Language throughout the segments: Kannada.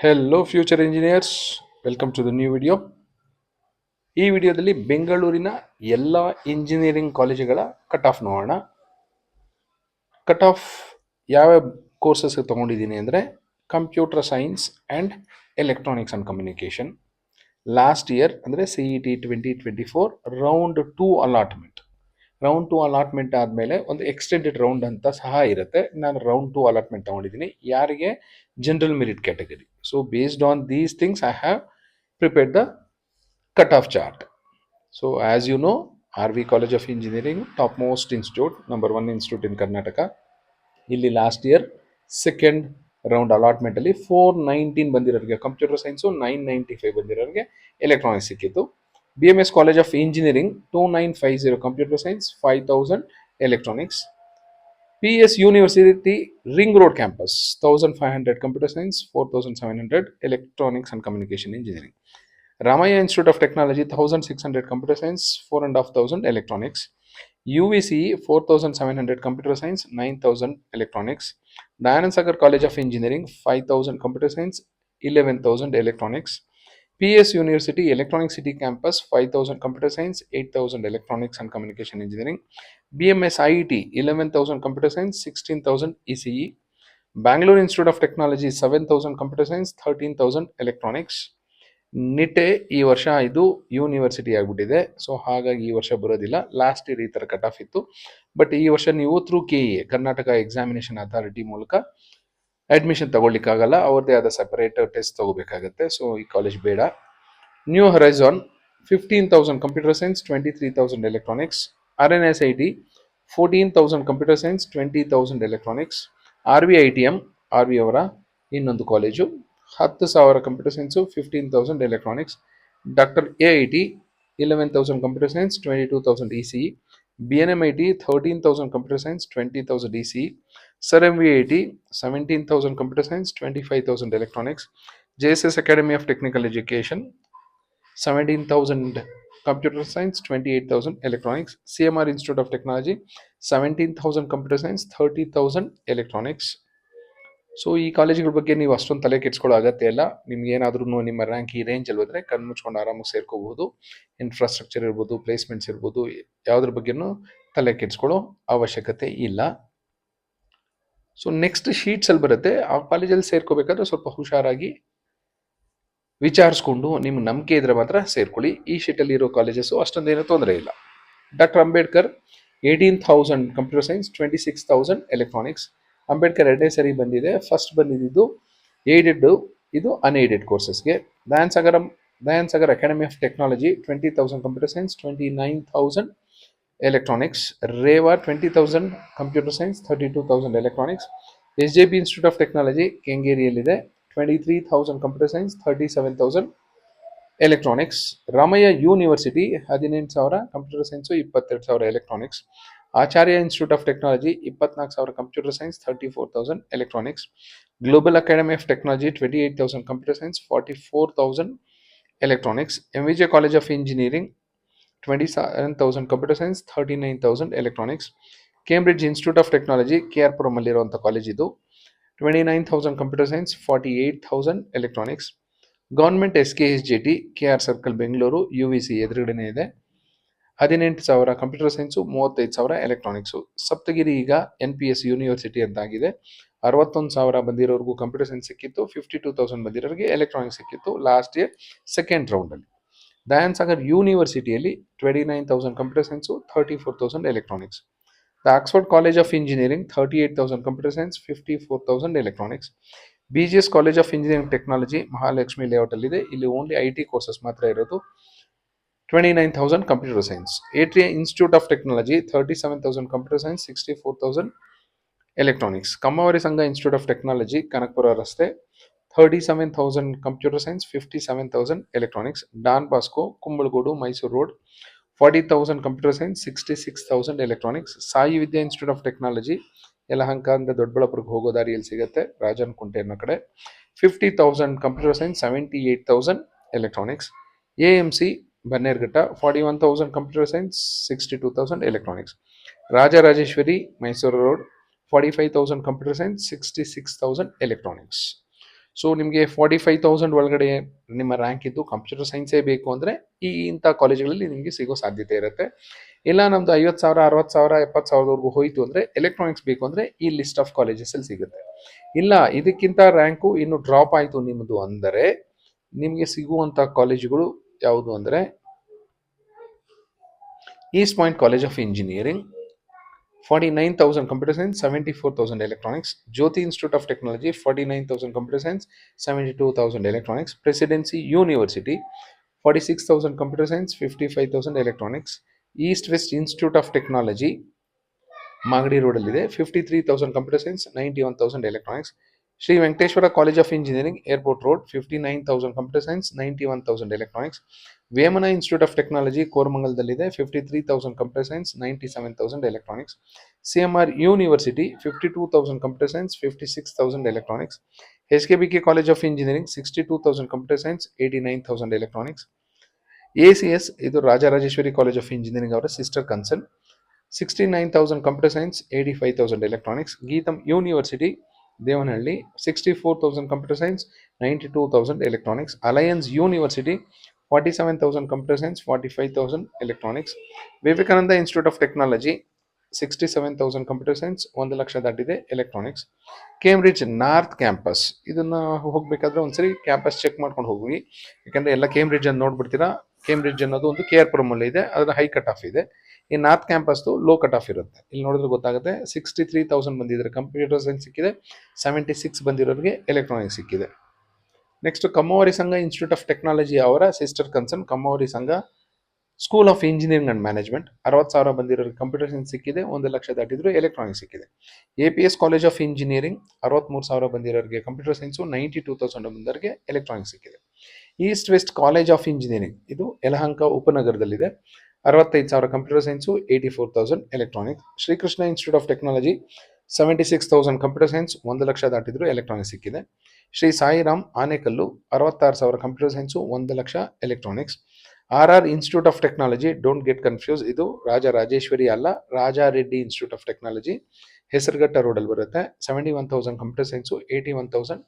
Hello future engineers, welcome to the new video. ಈ ವಿಡಿಯೋದಲ್ಲಿ ಬೆಂಗಳೂರಿನ ಎಲ್ಲ ಇಂಜಿನಿಯರಿಂಗ್ ಕಾಲೇಜುಗಳ ಕಟ್ ಆಫ್ ನೋಡೋಣ. ಕಟ್ ಆಫ್ ಯಾವ ಕೋರ್ಸಸ್ ತೊಗೊಂಡಿದ್ದೀನಿ ಅಂದರೆ computer science and electronics and communication. Last year ಅಂದರೆ CET 2024 ರೌಂಡ್ 2 ಅಲಾಟ್ಮೆಂಟ್ ಆದಮೇಲೆ ಒಂದು ಎಕ್ಸ್ಟೆಂಡೆಡ್ ರೌಂಡ್ ಅಂತ ಸಹ ಇರುತ್ತೆ. ನಾನು ರೌಂಡ್ 2 ಅಲಾಟ್ಮೆಂಟ್ ತೊಗೊಂಡಿದ್ದೀನಿ. ಯಾರಿಗೆ? General merit category. So based on these things I have prepared the cut-off chart. So as you know, RV College of Engineering, topmost institute, number 1 institute in Karnataka. ಇಲ್ಲಿ last year second round allotment ಅಲ್ಲಿ 419 ಬಂದಿರೋರಿಗೆ ಕಂಪ್ಯೂಟರ್ ಸೈನ್ಸು, 995 ಬಂದಿರೋರಿಗೆ ಎಲೆಕ್ಟ್ರಾನಿಕ್ಸ್ ಸಿಕ್ಕಿತ್ತು. BMS college of engineering 2950 computer science, 5000 electronics. PS university ring road campus 1500 computer science, 4700 electronics and communication engineering. Ramaya Institute of Technology 1600 computer science, 4500 electronics. UVCE 4700 computer science, 9000 electronics. Dayanand Sagar College of Engineering 5000 computer science, 11000 electronics. PS University Electronic City Campus 5000 computer science, 8000 electronics and communication engineering. BMS IET 11000 computer science, 16000 ECE. Bangalore Institute of Technology 7000 computer science, 13000 electronics. Nitte ಈ ವರ್ಷ ಇದು ಯೂನಿವರ್ಸಿಟಿ ಆಗಿಬಿಟ್ಟಿದೆ. ಸೊ ಹಾಗಾಗಿ ಈ ವರ್ಷ ಬರೋದಿಲ್ಲ. ಲಾಸ್ಟ್ ಇಯರ್ ಈ ಥರ ಕಟ್ ಆಫ್ ಇತ್ತು. ಬಟ್ ಈ ವರ್ಷ ನೀವು through KEA Karnataka examination authority ಮೂಲಕ ಅಡ್ಮಿಷನ್ ತಗೊಳ್ಳಿಕ್ಕಾಗಲ್ಲ. ಅವ್ರದ್ದೇ ಆದ ಸೆಪರೇಟ್ ಟೆಸ್ಟ್ ತಗೋಬೇಕಾಗತ್ತೆ. ಸೊ ಈ ಕಾಲೇಜ್ ಬೇಡ. New horizon 15000 computer science, 23000 electronics. RNSIT 14000 computer science, 20000 electronics. RVITM RV ಅವರ ಇನ್ನೊಂದು college 10,000 computer science, 15,000 electronics. Doctor AIT 11,000 computer science, 22,000 ECE. BNMIT 13,000 computer science, 20,000 ECE. Sir MVIT 17,000 computer science, 25,000 electronics. JSS Academy of Technical Education 17,000 computer science, 28,000 electronics. CMR Institute of Technology 17,000 computer science, 30,000 electronics. So ಈ ಕಾಲೇಜುಗಳ ಬಗ್ಗೆ ನೀವು ಅಷ್ಟೊಂದು ತಲೆ ಕೆಡಿಸ್ಕೊಳ್ಳೋ ಅಗತ್ಯ ಇಲ್ಲ. ನಿಮ್ಗೆ ಏನಾದ್ರೂ ನಿಮ್ಮ ರ್ಯಾಂಕ್ ಈ ರೇಂಜಲ್ಲಿ ಹೋದರೆ ಕಣ್ಣು ಮುಚ್ಕೊಂಡು ಆರಾಮಾಗಿ ಸೇರ್ಕೋಬಹುದು. ಇನ್ಫ್ರಾಸ್ಟ್ರಕ್ಚರ್ ಇರ್ಬೋದು, ಪ್ಲೇಸ್ಮೆಂಟ್ಸ್ ಇರ್ಬೋದು, ಯಾವುದ್ರ ಬಗ್ಗೆನೂ ತಲೆ ಕೆಡಿಸ್ಕೊಳ್ಳೋ ಅವಶ್ಯಕತೆ ಇಲ್ಲ. ಸೊ ನೆಕ್ಸ್ಟ್ ಶೀಟ್ಸಲ್ಲಿ ಬರುತ್ತೆ. ಆ ಕಾಲೇಜಲ್ಲಿ ಸೇರ್ಕೋಬೇಕಾದ್ರೆ ಸ್ವಲ್ಪ ಹುಷಾರಾಗಿ ವಿಚಾರಿಸ್ಕೊಂಡು ನಿಮ್ಗೆ ನಂಬಿಕೆ ಇದ್ರೆ ಮಾತ್ರ ಸೇರ್ಕೊಳ್ಳಿ. ಈ ಶೀಟಲ್ಲಿ ಇರೋ ಕಾಲೇಜಸ್ಸು ಅಷ್ಟೊಂದೇನೂ ತೊಂದರೆ ಇಲ್ಲ. Doctor Ambedkar 18,000 computer science, 26,000 electronics. Ambedkar ಎರಡನೇ ಸರಿ ಬಂದಿದೆ. ಫಸ್ಟ್ ಬಂದಿದ್ದು ಏಡೆಡ್, ಇದು ಅನ್ಏಡೆಡ್ ಕೋರ್ಸಸ್ಗೆ. Dayan Sagar academy of technology 20,000 computer science, 29,000 electronics. Reva 20,000 computer science, 32,000 electronics. SJP institute of technology ಕೆಂಗೇರಿಯಲ್ಲಿದೆ 23,000 computer science, 37,000 electronics. Ramaiah university 18,000 computer science, 22,000 electronics. Acharya institute of technology 24,000 computer science, 34,000 electronics. Global academy of technology 28,000 computer science, 44,000 electronics. MVJ college of engineering 27,000 computer science, 39,000 electronics. Cambridge institute of technology KR ಅಲ್ಲಿರುವಂಥ ಕಾಲೇಜ್ ಇದು 29,000 computer science, 48,000 electronics. Government SKSJT KR circle Bengaluru, UVC ಎದುರುಗಡೆನೇ ಇದೆ 18,000 ಕಂಪ್ಯೂಟರ್ ಸೈನ್ಸು, 35,000 ಎಲೆಕ್ಟ್ರಾನಿಕ್ಸು. ಸಪ್ತಗಿರಿ ಈಗ NPS ಯೂನಿವರ್ಸಿಟಿ ಅಂತಾಗಿದೆ. 61,000 ಬಂದಿರೋರ್ಗೂ ಕಂಪ್ಯೂಟರ್ ಸೈನ್ಸ್ ಸಿಕ್ಕಿತ್ತು, 52,000 ಬಂದಿರೋರಿಗೆ ಎಲೆಕ್ಟ್ರಾನಿಕ್ಸ್ ಸಿಕ್ಕಿತ್ತು ಲಾಸ್ಟ್ ಇಯರ್ ಸೆಕೆಂಡ್ ರೌಂಡಲ್ಲಿ. ದಯಾನ್ ಸಾಗರ್ ಯೂನಿವರ್ಸಿಟಿಯಲ್ಲಿ 29,000 computer science, 34,000 electronics. The Oxford college of engineering 38,000 computer science, 54,000 electronics. BGS college of engineering technology Mahalakshmi ಲೇಔಟಲ್ಲಿದೆ. ಇಲ್ಲಿ ಓನ್ಲಿ IT ಕೋರ್ಸಸ್ ಮಾತ್ರ ಇರೋದು 29,000 computer science. Atria institute of technology 37,000 computer science, 64,000 electronics. Kammavari Sangha institute of technology Kanakapura ರಸ್ತೆ 37,000 computer science, 57,000 electronics. Don Bosco Kumbalagodu Mysuru road 40,000 computer science, 66,000 electronics. Sai Vidya institute of technology Yelahanka ಅಂತ ದೊಡ್ಡಬಳ್ಳಾಪುರಕ್ಕೆ ಹೋಗೋ ದಾರಿಯಲ್ಲಿ ಸಿಗುತ್ತೆ, ರಾಜನ್ ಕುಂಟೆ ಅನ್ನೋ ಕಡೆ 50,000 computer science, 78,000 electronics. AMC Bannerghatta 41,000 computer science, 62,000 electronics. Rajarajeshwari Mysuru road 45,000 computer science, 66,000 electronics. So ನಿಮಗೆ 45,000 ಒಳಗಡೆ ನಿಮ್ಮ ರ್ಯಾಂಕ್ ಇದ್ದು ಕಂಪ್ಯೂಟರ್ ಸೈನ್ಸೇ ಬೇಕು ಅಂದರೆ ಇಂಥ ಕಾಲೇಜುಗಳಲ್ಲಿ ನಿಮಗೆ ಸಿಗೋ ಸಾಧ್ಯತೆ ಇರುತ್ತೆ. ಇಲ್ಲ ನಮ್ಮದು 50,000 60,000 70,000ವರೆಗೂ ಹೋಯಿತು ಅಂದರೆ ಎಲೆಕ್ಟ್ರಾನಿಕ್ಸ್ ಬೇಕು ಅಂದರೆ ಈ ಲಿಸ್ಟ್ ಆಫ್ ಕಾಲೇಜಸಲ್ಲಿ ಸಿಗುತ್ತೆ. ಇಲ್ಲ ಇದಕ್ಕಿಂತ ರ್ಯಾಂಕು ಇನ್ನು ಡ್ರಾಪ್ ಆಯಿತು ನಿಮ್ಮದು ಅಂದರೆ ನಿಮಗೆ ಸಿಗುವಂಥ ಕಾಲೇಜುಗಳು ಯಾವುದು ಅಂದರೆ East point college of engineering 49,000 computer science, 74,000 electronics. Jyoti Institute of Technology 49,000 computer science, 72,000 electronics. Presidency University 46,000 computer science, 55,000 electronics. East West Institute of Technology Magadi ರೋಡಲ್ಲಿದೆ 53,000 computer science, 91,000 electronics. Shri Venkateshwara college of engineering airport road 59,000 computer science, 91,000 electronics. Vemana institute of technology ಕೋರಮಂಗಲದಲ್ಲಿದೆ 53,000 computer science, 97,000 electronics. CMR university 52,000 computer science, 56,000 electronics. HKBK college of engineering 62,000 computer science, 89,000 electronics. ACS ಇದು ರಾಜರಾಜೇಶ್ವರಿ ಕಾಲೇಜ್ ಆಫ್ ಇಂಜಿನಿಯರಿಂಗ್ ಅವರ sister concern 69,000 computer science, 85,000 electronics. Geetham University, Devanhalli 64,000 computer science, 92,000 electronics. Alliance University 47,000 computer science, 45,000 electronics. Vivekananda Institute of Technology 67,000 computer science, 1 lakh ದಾಟಿದೆ ಎಲೆಕ್ಟ್ರಾನಿಕ್ಸ್. ಕೇಂಬ್ರಿಡ್ಜ್ ನಾರ್ತ್ ಕ್ಯಾಂಪಸ್ ಇದನ್ನು ಹೋಗಬೇಕಾದ್ರೆ ಒಂದ್ಸರಿ ಕ್ಯಾಂಪಸ್ ಚೆಕ್ ಮಾಡ್ಕೊಂಡು ಹೋಗಿ, ಯಾಕಂದರೆ ಎಲ್ಲ ಕೇಂಬ್ರಿಡ್ಜ್ ಅನ್ನು ನೋಡ್ಬಿಡ್ತೀರಾ. ಕೇಂಬ್ರಿಡ್ಜ್ ಅನ್ನೋದು ಒಂದು KR Puram ಇದೆ, ಅದರ ಹೈ ಕಟ್ ಆಫ್ ಇದೆ. ಈ ನಾರ್ತ್ ಕ್ಯಾಂಪಸ್ದು ಲೋ ಕಟ್ ಆಫ್ ಇರುತ್ತೆ. ಇಲ್ಲಿ ನೋಡಿದ್ರೆ ಗೊತ್ತಾಗುತ್ತೆ. 63,000 ಬಂದಿದ್ದಾರೆ ಕಂಪ್ಯೂಟರ್ ಸೈನ್ಸ್ ಸಿಕ್ಕಿದೆ, 76 ಬಂದಿರೋರಿಗೆ ಎಲೆಕ್ಟ್ರಾನಿಕ್ಸ್ ಸಿಕ್ಕಿದೆ. Next Kammavari Sangha institute of technology ಅವರ sister concern Kammavari Sangha school of engineering and management 60,000 ಬಂದಿರೋರಿಗೆ ಕಂಪ್ಯೂಟರ್ ಸೈನ್ಸ್ ಸಿಕ್ಕಿದೆ, 1 ಲಕ್ಷ ದಾಟಿದ್ರು ಎಲೆಕ್ಟ್ರಾನಿಕ್ಸ್ ಸಿಕ್ಕಿದೆ. APS ಕಾಲೇಜ್ ಆಫ್ ಇಂಜಿನಿಯರಿಂಗ್ 63,000 ಬಂದಿರೋರಿಗೆ ಕಂಪ್ಯೂಟರ್ ಸೈನ್ಸು, 92,000 ಬಂದವರಿಗೆ ಎಲೆಕ್ಟ್ರಾನಿಕ್ಸ್ ಸಿಕ್ಕಿದೆ. East west college of engineering ಇದು ಯಲಹಂಕ ಉಪನಗರದಲ್ಲಿದೆ 65,000 computer science, 84,000 electronics. Srikrishna institute of technology 76,000 computer science, 1 lakh ದಾಟಿದ್ರು ಎಲೆಕ್ಟ್ರಾನಿಕ್ಸ್ ಸಿಕ್ಕಿದೆ. Shri Sairam Anekal 66,000 computer science, 1 lakh electronics. RR institute of technology, don't get confuse, ಇದು ರಾಜರಾಜೇಶ್ವರಿ ಅಲ್ಲ, Raja Reddy institute of technology Hesaraghatta ರೋಡಲ್ಲಿ ಬರುತ್ತೆ 71,000 computer science, 81,000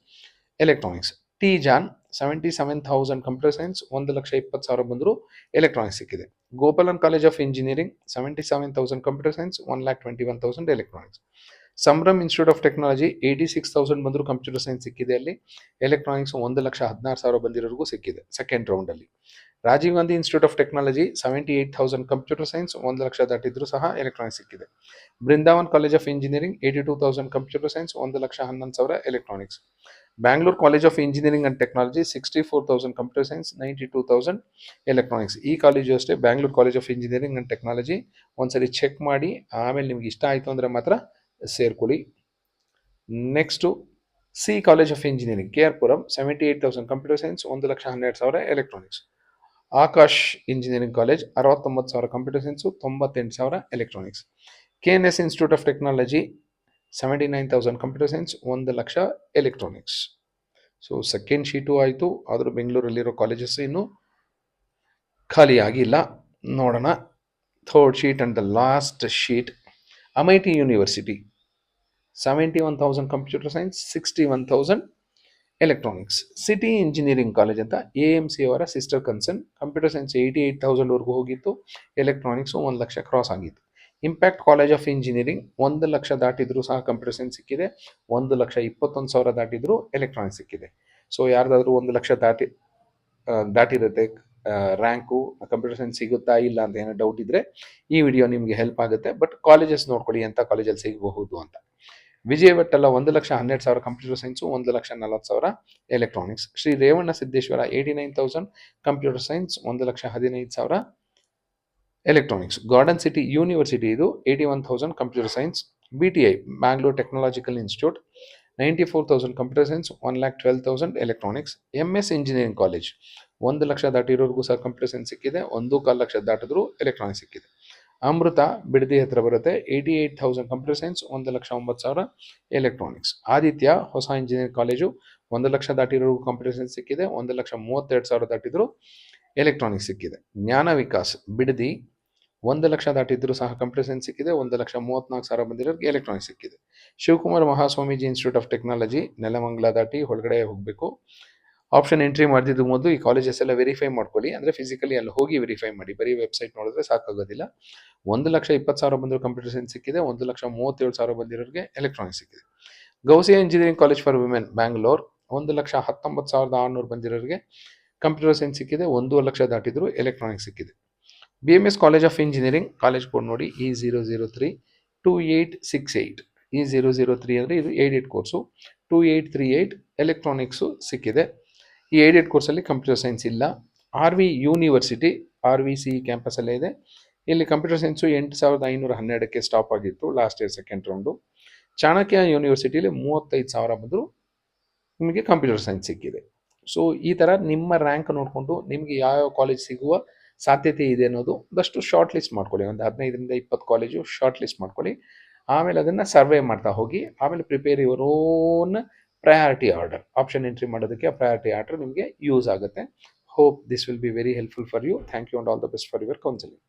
electronics. T-JAN 77,000 computer science, 1,20,000 ಬಂದರೂ ಎಲೆಕ್ಟ್ರಾನಿಕ್ಸ್ ಸಿಕ್ಕಿದೆ. Gopalan college of engineering 77,000 computer science, 1,21,000 electronics. Sambhram institute of technology 86,000 ಬಂದರೂ ಕಂಪ್ಯೂಟರ್ ಸೈನ್ಸ್ ಸಿಕ್ಕಿದೆ. ಅಲ್ಲಿ ಎಲೆಕ್ಟ್ರಾನಿಕ್ಸ್ 1,16,000 ಬಂದಿರೋರಿಗೂ ಸಿಕ್ಕಿದೆ ಸೆಕೆಂಡ್ ರೌಂಡಲ್ಲಿ. Rajiv Gandhi institute of technology 78,000 computer science, 1 lakh ದಾಟಿದ್ರು ಸಹ ಎಲೆಕ್ಟ್ರಾನಿಕ್ಸ್ ಸಿಕ್ಕಿದೆ. Brindavan college of engineering 82,000 computer science, 1,11,000 electronics. Bangalore college of engineering and technology 64,000 computer science, 92,000 electronics. ಈ ಕಾಲೇಜು ಅಷ್ಟೇ, Bangalore college of engineering and technology. ಒಂದ್ಸರಿ ಚೆಕ್ ಮಾಡಿ ಆಮೇಲೆ ನಿಮ್ಗೆ ಇಷ್ಟ ಆಯಿತು ಅಂದರೆ ಮಾತ್ರ ಸೇರ್ಕೊಳ್ಳಿ. Next C college of engineering KR Puram 78,000 computer science, 1,12,000 electronics. Akash engineering college 69,000 computer science, 98,000 electronics. KNS institute of technology 79,000 computer science, 1 lakh electronics. So second seat ಆಯಿತು, ಆದರೂ ಬೆಂಗಳೂರಲ್ಲಿರೋ ಕಾಲೇಜಸ್ ಇನ್ನೂ ಖಾಲಿ ಆಗಿಲ್ಲ. ನೋಡೋಣ third seat and the last seat. Amity university 71,000 computer science, 61,000 electronics. City engineering college ಅಂತ AMC ಅವರ ಸಿಸ್ಟರ್ ಕನ್ಸರ್ನ್ ಕಂಪ್ಯೂಟರ್ ಸೈನ್ಸ್ 88,000ವರೆಗೂ ಹೋಗಿತ್ತು, ಎಲೆಕ್ಟ್ರಾನಿಕ್ಸು 1 ಲಕ್ಷ ಕ್ರಾಸ್ ಆಗಿತ್ತು. Impact college of engineering 1 lakh ದಾಟಿದ್ರು ಸಹ ಕಂಪ್ಯೂಟರ್ ಸೈನ್ಸ್ ಸಿಕ್ಕಿದೆ, 1,21,000 ದಾಟಿದ್ರು ಎಲೆಕ್ಟ್ರಾನಿಕ್ಸ್ ಸಿಕ್ಕಿದೆ. ಸೊ ಯಾರ್ದಾದ್ರೂ 1 ಲಕ್ಷ ದಾಟಿರುತ್ತೆ ರ್ಯಾಂಕು, ಕಂಪ್ಯೂಟರ್ ಸೈನ್ಸ್ ಸಿಗುತ್ತಾ ಇಲ್ಲ ಅಂತ ಏನೋ ಡೌಟ್ ಇದ್ದರೆ ಈ ವಿಡಿಯೋ ನಿಮಗೆ ಹೆಲ್ಪ್ ಆಗುತ್ತೆ. ಬಟ್ ಕಾಲೇಜಸ್ ನೋಡ್ಕೊಳ್ಳಿ ಎಂಥ ಕಾಲೇಜಲ್ಲಿ ಸಿಗಬಹುದು ಅಂತ. ವಿಜಯಭಟ್ಟಲ್ಲ 1,12,000 computer science, 1,40,000 electronics. Shri Revanna Siddeshwara 89,000 computer science, 1,15,000 electronics. Garden city university ಇದು 81,000 computer science. BTI Bangalore technological institute 94,000 computer science, 1,12,000 electronics. MS engineering college 1 lakh ದಾಟಿರೋರಿಗೂ ಸಹ ಕಂಪ್ಯೂಟರ್ ಸೈನ್ಸ್ ಸಿಕ್ಕಿದೆ, 1.25 ಲಕ್ಷ ದಾಟಿದ್ರು ಎಲೆಕ್ಟ್ರಾನಿಕ್ಸ್ ಸಿಕ್ಕಿದೆ. ಅಮೃತ ಬಿಡದಿ ಹತ್ರ ಬರುತ್ತೆ 88,000 ಕಂಪ್ಯೂಟರ್ ಸೈನ್ಸ್, 1,09,000 ಎಲೆಕ್ಟ್ರಾನಿಕ್ಸ್. ಆದಿತ್ಯ ಹೊಸ ಇಂಜಿನಿಯರಿಂಗ್ ಕಾಲೇಜು 1 ಲಕ್ಷ ದಾಟಿರೋರಿಗೂ ಕಂಪ್ಯೂಟರ್ ಸೈನ್ಸ್ ಸಿಕ್ಕಿದೆ, 1,32,000 ದಾಟಿದ್ರು ಎಲೆಕ್ಟ್ರಾನಿಕ್ಸ್ ಸಿಕ್ಕಿದೆ. ಜ್ಞಾನ ವಿಕಾಸ್ ಬಿಡದಿ 1,00,000 ದಾಟಿದ್ರು ಸಹ ಕಂಪ್ಯೂಟರ್ ಸೈನ್ಸ್ ಸಿಕ್ಕಿದೆ. 1,34,000 ಬಂದಿರೋರಿಗೆ ಎಲೆಕ್ಟ್ರಾನಿಕ್ಸ್ ಸಿಕ್ಕಿದೆ. Shivakumar Mahaswamiji institute of technology, Nelamangala ದಾಟಿ ಒಳಗಡೆ ಹೋಗಬೇಕು. ಆಪ್ಷನ್ ಎಂಟ್ರಿ ಮಾಡ್ತಿದ್ದು ಮೊದಲು ಈ ಕಾಲೇಜಸ್ ಎಲ್ಲ ವೆರಿಫೈ ಮಾಡ್ಕೊಳ್ಳಿ. ಅಂದರೆ ಫಿಸಿಕಲಿ ಅಲ್ಲಿ ಹೋಗಿ ವೆರಿಫೈ ಮಾಡಿ, ಬರೀ ವೆಬ್ಸೈಟ್ ನೋಡಿದ್ರೆ ಸಾಕಾಗೋದಿಲ್ಲ. 1,20,000 ಬಂದಿರೋ ಕಂಪ್ಯೂಟರ್ ಸೈನ್ಸ್ ಸಿಕ್ಕಿದೆ. 1,37,000 ಬಂದಿರೋರಿಗೆ ಎಲೆಕ್ಟ್ರಾನಿಕ್ಸ್ ಸಿಕ್ಕಿದೆ. Ghousia engineering college for women Bangalore, 1,19,600 ಬಂದಿರೋರಿಗೆ ಕಂಪ್ಯೂಟರ್ ಸೈನ್ಸ್ ಸಿಕ್ಕಿದೆ. 1,00,000 ದಾಟಿದ್ರು ಎಲೆಕ್ಟ್ರಾನಿಕ್ಸ್ ಸಿಕ್ಕಿದೆ. BMS college of engineering, college code ನೋಡಿ E003 2868. E003 ಅಂದರೆ ಇದು ಏಡೆಡ್ ಕೋರ್ಸು. 2838 ಎಲೆಕ್ಟ್ರಾನಿಕ್ಸು ಸಿಕ್ಕಿದೆ. ಈ ಏಡೆಡ್ ಕೋರ್ಸಲ್ಲಿ ಕಂಪ್ಯೂಟರ್ ಸೈನ್ಸ್ ಇಲ್ಲ. RV ಯೂನಿವರ್ಸಿಟಿ, RVC ಕ್ಯಾಂಪಸಲ್ಲೇ ಇದೆ. ಇಲ್ಲಿ ಕಂಪ್ಯೂಟರ್ ಸೈನ್ಸು 8,512ಕ್ಕೆ ಸ್ಟಾಪ್ ಆಗಿತ್ತು last year second round. Chanakya ಯೂನಿವರ್ಸಿಟಿಲಿ 35,000 ಬಂದರೂ ನಿಮಗೆ ಕಂಪ್ಯೂಟರ್ ಸೈನ್ಸ್ ಸಿಕ್ಕಿದೆ. ಸೊ ಈ ಥರ ನಿಮ್ಮ ರ್ಯಾಂಕ್ ನೋಡಿಕೊಂಡು ನಿಮಗೆ ಯಾವ್ಯಾವ ಕಾಲೇಜ್ ಸಿಗುವ ಸಾಧ್ಯತೆ ಇದೆ ಅನ್ನೋದು ಒಂದಷ್ಟು ಶಾರ್ಟ್ ಲಿಸ್ಟ್ ಮಾಡ್ಕೊಳ್ಳಿ. ಒಂದು 15ರಿಂದ 20 ಕಾಲೇಜು ಶಾರ್ಟ್ ಲಿಸ್ಟ್ ಮಾಡ್ಕೊಳ್ಳಿ. ಆಮೇಲೆ ಅದನ್ನು ಸರ್ವೆ ಮಾಡ್ತಾ ಹೋಗಿ, ಆಮೇಲೆ prepare your own priority order. Option entry ಮಾಡೋದಕ್ಕೆ ಆ ಪ್ರಯಾರಿಟಿ ಆರ್ಡರ್ ನಿಮಗೆ ಯೂಸ್ ಆಗುತ್ತೆ. Hope this will be very helpful for you. Thank you and all the best for your counselling.